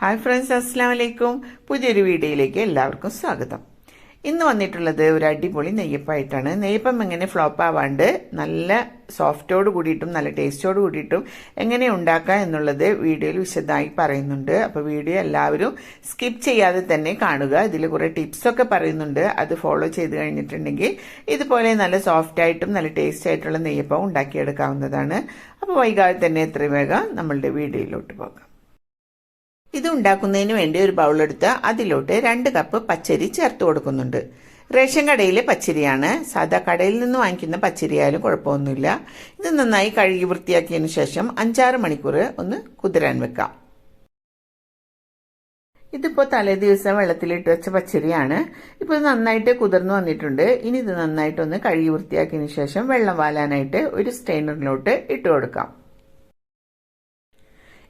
Hi friends, അസ്സലാമു അലൈക്കും. പുതിയൊരു വീഡിയോയിലേക്ക് എല്ലാവർക്കും സ്വാഗതം. ഇന്ന് വന്നിട്ടുള്ളത് ഒരു അടിപൊളി നെയ്യപ്പമായിട്ടാണ്. നെയ്യപ്പം എങ്ങനെ ഫ്ലോപ്പ് ആവാണ്ട് നല്ല സോഫ്റ്റോട് കൂടിയിട്ടും നല്ല ടേസ്റ്റോട് കൂടിയിട്ടും എങ്ങനെ ഉണ്ടാക്കുക എന്നുള്ളത് വീഡിയോയിൽ വിശദമായി പറയുന്നുണ്ട്. അപ്പോൾ വീഡിയോ എല്ലാവരും സ്കിപ്പ് ചെയ്യാതെ തന്നെ കാണുക. ഇതിൽ കുറേ ടിപ്സൊക്കെ പറയുന്നുണ്ട്. അത് ഫോളോ ചെയ്ത് കഴിഞ്ഞിട്ടുണ്ടെങ്കിൽ ഇതുപോലെ നല്ല സോഫ്റ്റായിട്ടും നല്ല ടേസ്റ്റ് ആയിട്ടുള്ള നെയ്യപ്പം ഉണ്ടാക്കിയെടുക്കാവുന്നതാണ്. അപ്പോൾ വൈകാതെ തന്നെ എത്രയും വേഗം നമ്മളുടെ വീഡിയോയിലോട്ട് പോകാം. ഇത് ഉണ്ടാക്കുന്നതിന് വേണ്ടി ഒരു ബൗളെടുത്ത് അതിലോട്ട് 2 കപ്പ് പച്ചരി ചേർത്ത് കൊടുക്കുന്നുണ്ട്. റേഷൻ കടയിലെ പച്ചരിയാണ്. സാധാ കടയിൽ നിന്ന് വാങ്ങിക്കുന്ന പച്ചരിയായാലും കുഴപ്പമൊന്നുമില്ല. ഇത് നന്നായി കഴുകി വൃത്തിയാക്കിയതിന് ശേഷം 5-6 മണിക്കൂർ ഒന്ന് കുതിരാൻ വെക്കാം. ഇതിപ്പോൾ തലേ ദിവസം വെള്ളത്തിലിട്ട് വെച്ച പച്ചരിയാണ്. ഇപ്പോൾ ഇത് നന്നായിട്ട് കുതിർന്നു വന്നിട്ടുണ്ട്. ഇനി ഇത് നന്നായിട്ടൊന്ന് കഴുകി വൃത്തിയാക്കിയതിന് ശേഷം വെള്ളം വാലാനായിട്ട് ഒരു സ്ട്രെയിനറിലോട്ട് ഇട്ട് കൊടുക്കാം.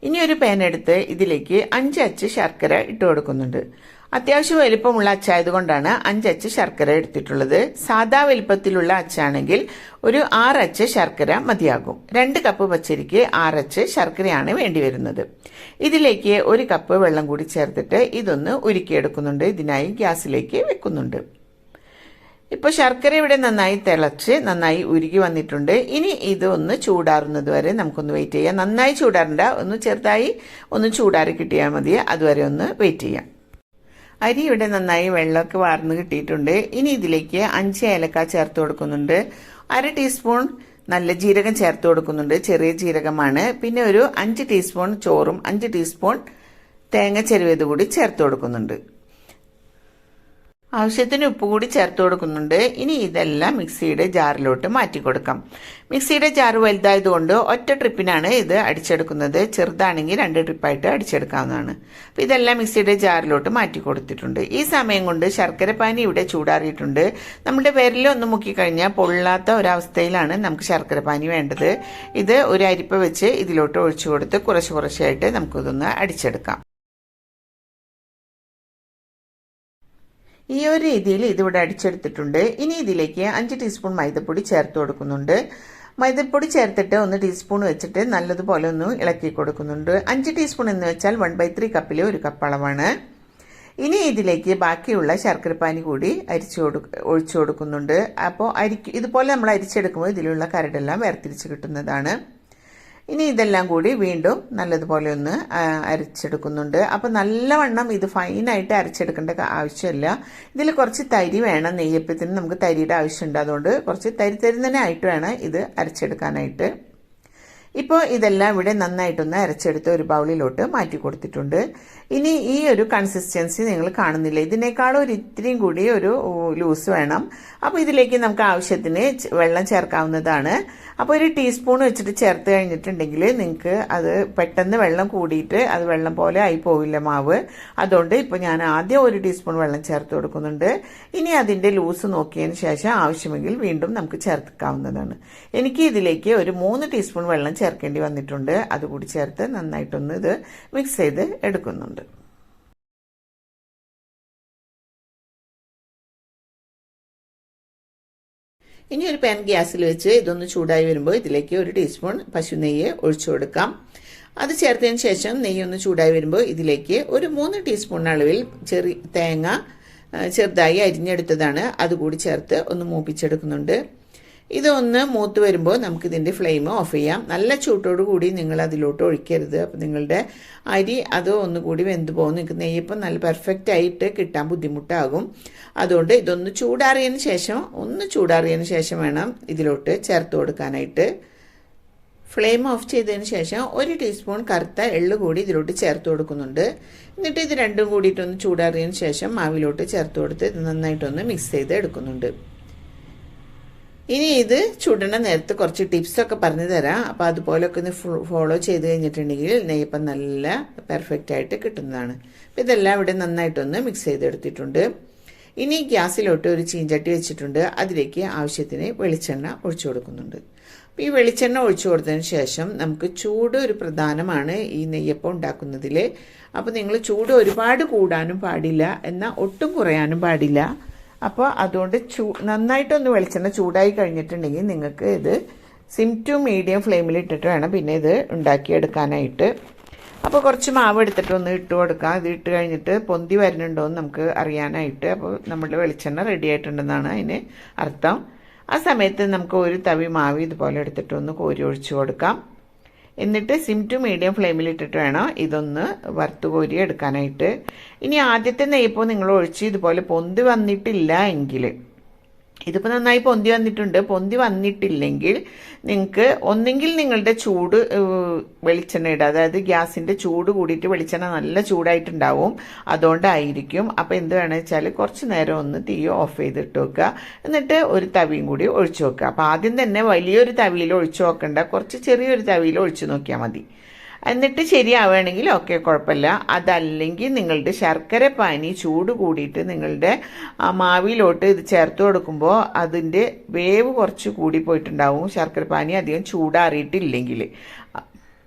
ഇനി ഒരു പാൻ എടുത്ത് ഇതിലേക്ക് 5 അച്ച് ശർക്കര ഇട്ട് കൊടുക്കുന്നുണ്ട്. അത്യാവശ്യം വലിപ്പമുള്ള അച്ചായതുകൊണ്ടാണ് 5 അച്ച് ശർക്കര എടുത്തിട്ടുള്ളത്. സാധാ വലിപ്പത്തിലുള്ള അച്ചാണെങ്കിൽ ഒരു 6 അച്ച് ശർക്കര മതിയാകും. 2 കപ്പ് പച്ചരിക്ക് 6 അച്ച് ശർക്കരയാണ് വേണ്ടി വരുന്നത്. ഇതിലേക്ക് 1 കപ്പ് വെള്ളം കൂടി ചേർത്തിട്ട് ഇതൊന്ന് ഉരുക്കിയെടുക്കുന്നുണ്ട്. ഇതിനായി ഗ്യാസിലേക്ക് വെക്കുന്നുണ്ട്. ഇപ്പോൾ ശർക്കര ഇവിടെ നന്നായി തിളച്ച് നന്നായി ഉരുകി വന്നിട്ടുണ്ട്. ഇനി ഇത് ഒന്ന് ചൂടാറുന്നത് വരെ നമുക്കൊന്ന് വെയിറ്റ് ചെയ്യാം. നന്നായി ചൂടാറണ്ട, ഒന്ന് ചെറുതായി ഒന്ന് ചൂടാറി കിട്ടിയാൽ മതി. അതുവരെ ഒന്ന് വെയിറ്റ് ചെയ്യാം. അരി ഇവിടെ നന്നായി വെള്ളമൊക്കെ വാർന്ന് കിട്ടിയിട്ടുണ്ട്. ഇനി ഇതിലേക്ക് 5 ഏലക്ക ചേർത്ത് കൊടുക്കുന്നുണ്ട്. 1/2 ടീസ്പൂൺ നല്ല ജീരകം ചേർത്ത് കൊടുക്കുന്നുണ്ട്. ചെറിയ ജീരകമാണ്. പിന്നെ ഒരു 5 ടീസ്പൂൺ ചോറും 5 ടീസ്പൂൺ തേങ്ങ ചെരുവേത് കൂടി ചേർത്ത് കൊടുക്കുന്നുണ്ട്. ആവശ്യത്തിന് ഉപ്പ് കൂടി ചേർത്ത് കൊടുക്കുന്നുണ്ട്. ഇനി ഇതെല്ലാം മിക്സിയുടെ ജാറിലോട്ട് മാറ്റി കൊടുക്കാം. മിക്സിയുടെ ജാർ വലുതായതുകൊണ്ട് ഒറ്റ ട്രിപ്പിനാണ് ഇത് അടിച്ചെടുക്കുന്നത്. ചെറുതാണെങ്കിൽ 2 ട്രിപ്പായിട്ട് അടിച്ചെടുക്കാവുന്നതാണ്. അപ്പോൾ ഇതെല്ലാം മിക്സിയുടെ ജാറിലോട്ട് മാറ്റി കൊടുത്തിട്ടുണ്ട്. ഈ സമയം കൊണ്ട് ശർക്കരപ്പാനി ഇവിടെ ചൂടാറിയിട്ടുണ്ട്. നമ്മുടെ വിരലൊന്ന് മുക്കിക്കഴിഞ്ഞാൽ പൊള്ളാത്ത ഒരവസ്ഥയിലാണ് നമുക്ക് ശർക്കരപ്പാനി വേണ്ടത്. ഇത് ഒരു അരിപ്പ വെച്ച് ഇതിലോട്ട് ഒഴിച്ചു കൊടുത്ത് കുറച്ചായിട്ട് നമുക്കിതൊന്ന് അടിച്ചെടുക്കാം. ഈ ഒരു രീതിയിൽ ഇതിവിടെ അടിച്ചെടുത്തിട്ടുണ്ട്. ഇനി ഇതിലേക്ക് 5 ടീസ്പൂൺ മൈദപ്പൊടി ചേർത്ത് കൊടുക്കുന്നുണ്ട്. മൈദപ്പൊടി ചേർത്തിട്ട് 1 ടീസ്പൂൺ വെച്ചിട്ട് നല്ലതുപോലെ ഒന്ന് ഇളക്കി കൊടുക്കുന്നുണ്ട്. 5 ടീസ്പൂൺ എന്ന് വെച്ചാൽ 1/3 കപ്പിൽ 1 കപ്പ് അളവാണ്. ഇനി ഇതിലേക്ക് ബാക്കിയുള്ള ശർക്കരപ്പാനി കൂടി ഒഴിച്ചു കൊടുക്കുന്നുണ്ട്. അപ്പോൾ ഇതുപോലെ നമ്മൾ അരിച്ചെടുക്കുമ്പോൾ ഇതിലുള്ള കരടെല്ലാം വേർതിരിച്ച് കിട്ടുന്നതാണ്. ഇനി ഇതെല്ലാം കൂടി വീണ്ടും നല്ലതുപോലെ ഒന്ന് അരച്ചെടുക്കുന്നുണ്ട്. അപ്പോൾ നല്ലവണ്ണം ഇത് ഫൈനായിട്ട് അരച്ചെടുക്കേണ്ട ആവശ്യമില്ല. ഇതിൽ കുറച്ച് തരി വേണം. നെയ്യപ്പത്തിന് നമുക്ക് തരിയുടെ ആവശ്യമുണ്ട്. അതുകൊണ്ട് കുറച്ച് തരി തന്നെ ആയിട്ട് വേണം ഇത് അരച്ചെടുക്കാനായിട്ട്. ഇപ്പോൾ ഇതെല്ലാം ഇവിടെ നന്നായിട്ടൊന്ന് അരച്ചെടുത്ത് ഒരു ബൗളിലോട്ട് മാറ്റി കൊടുത്തിട്ടുണ്ട്. ഇനി ഈ ഒരു കൺസിസ്റ്റൻസി നിങ്ങൾ കാണുന്നില്ല. ഇതിനേക്കാളും ഒരു ഇത്തിരിയും കൂടി ഒരു ലൂസ് വേണം. അപ്പോൾ ഇതിലേക്ക് നമുക്ക് ആവശ്യത്തിന് വെള്ളം ചേർക്കാവുന്നതാണ്. അപ്പോൾ ഒരു ടീസ്പൂൺ വെച്ചിട്ട് ചേർത്ത് കഴിഞ്ഞിട്ടുണ്ടെങ്കിൽ നിങ്ങൾക്ക് അത് പെട്ടെന്ന് വെള്ളം കൂടിയിട്ട് അത് വെള്ളം പോലെ ആയി പോവില്ല മാവ്. അതുകൊണ്ട് ഇപ്പോൾ ഞാൻ ആദ്യം 1 ടീസ്പൂൺ വെള്ളം ചേർത്ത് കൊടുക്കുന്നുണ്ട്. ഇനി അതിൻ്റെ ലൂസ് നോക്കിയതിന് ശേഷം ആവശ്യമെങ്കിൽ വീണ്ടും നമുക്ക് ചേർക്കാവുന്നതാണ്. എനിക്ക് ഇതിലേക്ക് ഒരു 3 ടീസ്പൂൺ വെള്ളം ചേർക്കേണ്ടി വന്നിട്ടുണ്ട്. അതുകൂടി ചേർത്ത് നന്നായിട്ടൊന്ന് ഇത് മിക്സ് ചെയ്ത് എടുക്കുന്നുണ്ട്. ഇനി ഒരു പാൻ ഗ്യാസിൽ വെച്ച് ഇതൊന്ന് ചൂടായി വരുമ്പോൾ ഇതിലേക്ക് 1 ടീസ്പൂൺ പശു നെയ്യ് ഒഴിച്ചു കൊടുക്കാം. അത് ചേർത്തതിന് ശേഷം നെയ്യ് ഒന്ന് ചൂടായി വരുമ്പോൾ ഇതിലേക്ക് ഒരു 3 ടീസ്പൂൺ അളവിൽ തേങ്ങ ചെറുതായി അരിഞ്ഞെടുത്തതാണ്. അതുകൂടി ചേർത്ത് ഒന്ന് മൂപ്പിച്ചെടുക്കുന്നുണ്ട്. ഇതൊന്ന് മൂത്ത് വരുമ്പോൾ നമുക്കിതിൻ്റെ ഫ്ലെയിം ഓഫ് ചെയ്യാം. നല്ല ചൂട്ടോടു കൂടി നിങ്ങൾ അതിലോട്ട് ഒഴിക്കരുത്. അപ്പോൾ നിങ്ങളുടെ അരി അത് ഒന്നുകൂടി വെന്ത് പോകും. നിങ്ങൾക്ക് നെയ്യപ്പം നല്ല പെർഫെക്റ്റ് ആയിട്ട് കിട്ടാൻ ബുദ്ധിമുട്ടാകും. അതുകൊണ്ട് ഇതൊന്ന് ചൂടാറിയതിന് ശേഷം വേണം ഇതിലോട്ട് ചേർത്ത് കൊടുക്കാനായിട്ട്. ഫ്ലെയിം ഓഫ് ചെയ്തതിന് ശേഷം 1 ടീസ്പൂൺ കറുത്ത എള്ള് കൂടി ഇതിലോട്ട് ചേർത്ത് കൊടുക്കുന്നുണ്ട്. എന്നിട്ട് ഇത് രണ്ടും കൂടിയിട്ടൊന്ന് ചൂടാറിയതിന് ശേഷം മാവിലോട്ട് ചേർത്ത് കൊടുത്ത് ഇത് നന്നായിട്ടൊന്ന് മിക്സ് ചെയ്ത് എടുക്കുന്നുണ്ട്. ഇനി ഇത് ചുടണ നേരത്ത് കുറച്ച് ടിപ്സൊക്കെ പറഞ്ഞു തരാം. അപ്പോൾ അതുപോലൊക്കെ ഒന്ന് ഫോളോ ചെയ്ത് കഴിഞ്ഞിട്ടുണ്ടെങ്കിൽ നെയ്യപ്പം നല്ല പെർഫെക്റ്റ് ആയിട്ട് കിട്ടുന്നതാണ്. അപ്പോൾ ഇതെല്ലാം ഇവിടെ നന്നായിട്ടൊന്ന് മിക്സ് ചെയ്തെടുത്തിട്ടുണ്ട്. ഇനി ഗ്യാസിലോട്ട് ഒരു ചീഞ്ചട്ടി വെച്ചിട്ടുണ്ട്. അതിലേക്ക് ആവശ്യത്തിന് വെളിച്ചെണ്ണ ഒഴിച്ചു കൊടുക്കുന്നുണ്ട്. അപ്പോൾ ഈ വെളിച്ചെണ്ണ ഒഴിച്ചു കൊടുത്തതിന് ശേഷം നമുക്ക് ചൂട് ഒരു പ്രധാനമാണ് ഈ നെയ്യപ്പം ഉണ്ടാക്കുന്നതിൽ. അപ്പോൾ നിങ്ങൾ ചൂട് ഒരുപാട് കൂടാനും പാടില്ല, എന്നാൽ ഒട്ടും കുറയാനും പാടില്ല. അപ്പോൾ അതുകൊണ്ട് നന്നായിട്ടൊന്ന് വെളിച്ചെണ്ണ ചൂടായി കഴിഞ്ഞിട്ടുണ്ടെങ്കിൽ നിങ്ങൾക്ക് ഇത് സിം ടു മീഡിയം ഫ്ലെയിമിൽ ഇട്ടിട്ട് വേണം പിന്നെ ഇത് ഉണ്ടാക്കിയെടുക്കാനായിട്ട്. അപ്പോൾ കുറച്ച് മാവ് എടുത്തിട്ട് ഒന്ന് ഇട്ട് കൊടുക്കാം. ഇത് ഇട്ട് കഴിഞ്ഞിട്ട് പൊന്തി വരുന്നുണ്ടോ എന്ന് നമുക്ക് അറിയാനായിട്ട്. അപ്പോൾ നമ്മുടെ വെളിച്ചെണ്ണ റെഡി ആയിട്ടുണ്ടെന്നാണ് അതിന് അർത്ഥം. ആ സമയത്ത് നമുക്ക് ഒരു തവി മാവ് ഇതുപോലെ എടുത്തിട്ട് ഒന്ന് കോരി ഒഴിച്ചു കൊടുക്കാം. എന്നിട്ട് സിം ടു മീഡിയം ഫ്ലെയിമിൽ ഇട്ടിട്ട് വേണം ഇതൊന്ന് വറുത്ത് കോരി എടുക്കാനായിട്ട്. ഇനി ആദ്യത്തെ നെയ്യപ്പോൾ നിങ്ങൾ ഒഴിച്ച് ഇതുപോലെ പൊന്തി വന്നിട്ടില്ല എങ്കിൽ, ഇതിപ്പോൾ നന്നായി പൊന്തി വന്നിട്ടുണ്ട്, പൊന്തി വന്നിട്ടില്ലെങ്കിൽ നിങ്ങൾക്ക് ഒന്നെങ്കിൽ നിങ്ങളുടെ ചൂട് വെളിച്ചെണ്ണ ഇടുക, അതായത് ഗ്യാസിൻ്റെ ചൂട് കൂടിയിട്ട് വെളിച്ചെണ്ണ നല്ല ചൂടായിട്ടുണ്ടാവും, അതുകൊണ്ടായിരിക്കും. അപ്പോൾ എന്ത് വേണമെന്ന് വെച്ചാൽ കുറച്ച് നേരം ഒന്ന് തീ ഓഫ് ചെയ്തിട്ട് വെക്കുക. എന്നിട്ട് ഒരു തവിയും കൂടി ഒഴിച്ചു വെക്കുക. അപ്പോൾ ആദ്യം തന്നെ വലിയൊരു തവിയിൽ ഒഴിച്ചു നോക്കണ്ട, കുറച്ച് ചെറിയൊരു തവിയിൽ ഒഴിച്ചു നോക്കിയാൽ മതി. എന്നിട്ട് ശരിയാവുകയാണെങ്കിൽ ഓക്കെ, കുഴപ്പമില്ല. അതല്ലെങ്കിൽ നിങ്ങളുടെ ശർക്കര പാനി ചൂട് കൂടിയിട്ട് നിങ്ങളുടെ മാവിലോട്ട് ഇത് ചേർത്ത് കൊടുക്കുമ്പോൾ അതിൻ്റെ വേവ് കുറച്ച് കൂടിപ്പോയിട്ടുണ്ടാവും, ശർക്കര പാനി അധികം ചൂടാറിയിട്ടില്ലെങ്കിൽ.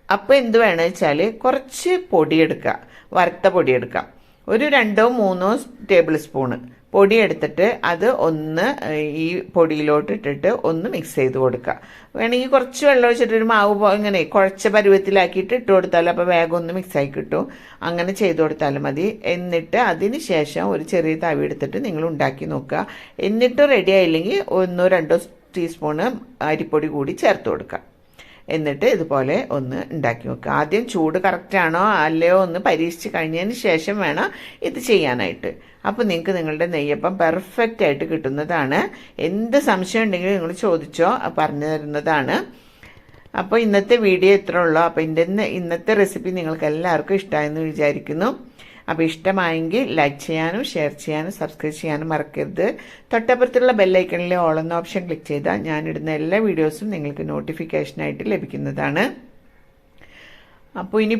അപ്പോൾ എന്ത് വേണമെന്ന് വെച്ചാൽ കുറച്ച് പൊടിയെടുക്കുക, വറുത്ത പൊടിയെടുക്കാം. ഒരു 2-3 ടേബിൾ സ്പൂണ് പൊടി എടുത്തിട്ട് അത് ഒന്ന് ഈ പൊടിയിലോട്ട് ഇട്ടിട്ട് ഒന്ന് മിക്സ് ചെയ്ത് കൊടുക്കുക. വേണമെങ്കിൽ കുറച്ച് വെള്ളം ഒഴിച്ചിട്ടൊരു മാവ് ഇങ്ങനെ കുഴച്ച പരുവത്തിലാക്കിയിട്ട് ഇട്ട് കൊടുത്താലും അപ്പോൾ വേഗം ഒന്ന് മിക്സായി കിട്ടും. അങ്ങനെ ചെയ്ത് കൊടുത്താലും മതി. എന്നിട്ട് അതിന് ശേഷം ഒരു ചെറിയ തവി എടുത്തിട്ട് നിങ്ങൾ ഉണ്ടാക്കി നോക്കുക. എന്നിട്ട് റെഡി ആയില്ലെങ്കിൽ 1-2 ടീസ്പൂണ് അരിപ്പൊടി കൂടി ചേർത്ത് കൊടുക്കുക. എന്നിട്ട് ഇതുപോലെ ഒന്ന് ഉണ്ടാക്കി നോക്കുക. ആദ്യം ചൂട് കറക്റ്റാണോ അല്ലയോ ഒന്ന് പരീക്ഷിച്ച് കഴിഞ്ഞതിന് ശേഷം വേണം ഇത് ചെയ്യാനായിട്ട്. അപ്പോൾ നിങ്ങൾക്ക് നിങ്ങളുടെ നെയ്യപ്പം പെർഫെക്റ്റ് ആയിട്ട് കിട്ടുന്നതാണ്. എന്ത് സംശയം ഉണ്ടെങ്കിലും നിങ്ങൾ ചോദിച്ചോ, പറഞ്ഞു തരുന്നതാണ്. അപ്പോൾ ഇന്നത്തെ വീഡിയോ ഇത്രേ ഉള്ളൂ. അപ്പോൾ ഇന്നത്തെ റെസിപ്പി നിങ്ങൾക്ക് എല്ലാവർക്കും ഇഷ്ടമായെന്ന് വിചാരിക്കുന്നു. അപ്പോൾ ഇഷ്ടമായെങ്കിൽ ലൈക്ക് ചെയ്യാനും ഷെയർ ചെയ്യാനും സബ്സ്ക്രൈബ് ചെയ്യാനും മറക്കരുത്. തൊട്ടപ്പുറത്തുള്ള ബെല്ലൈക്കണിലെ ഓൾ എന്ന ഓപ്ഷൻ ക്ലിക്ക് ചെയ്താൽ ഞാനിടുന്ന എല്ലാ വീഡിയോസും നിങ്ങൾക്ക് നോട്ടിഫിക്കേഷനായിട്ട് ലഭിക്കുന്നതാണ്. അപ്പോൾ ഇനി